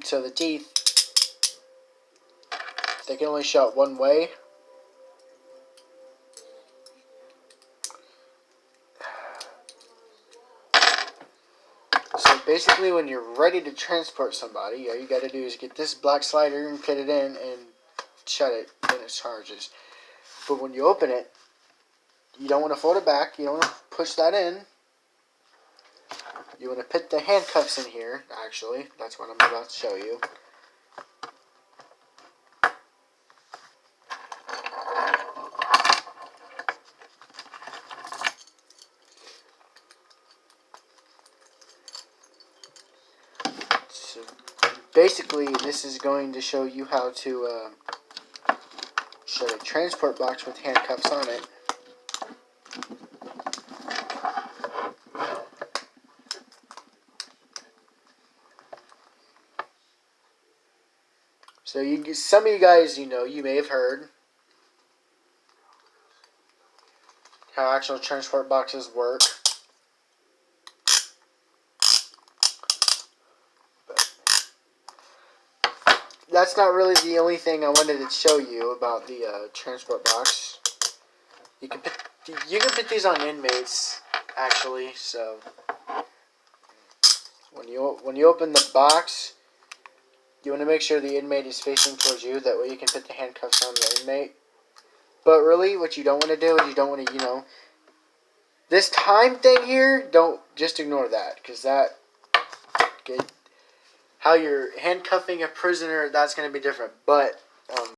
So the teeth, they can only shut one way. So basically, when you're ready to transport somebody, all you got to do is get this black slider and fit it in and shut it, then it charges. But when you open it, you don't want to fold it back. You don't want to push that in. You want to put the handcuffs in here, actually. That's what I'm about to show you. So basically, this is going to show you how to shut a transport box with handcuffs on it. So some of you guys, you may have heard how actual transport boxes work. But that's not really the only thing I wanted to show you about the transport box. You can put these on inmates, actually. So when you open the box, you want to make sure the inmate is facing towards you. That way you can put the handcuffs on the inmate. But really, what you don't want to do is you don't want to, this time thing here, don't just ignore that. Because how you're handcuffing a prisoner, that's going to be different. But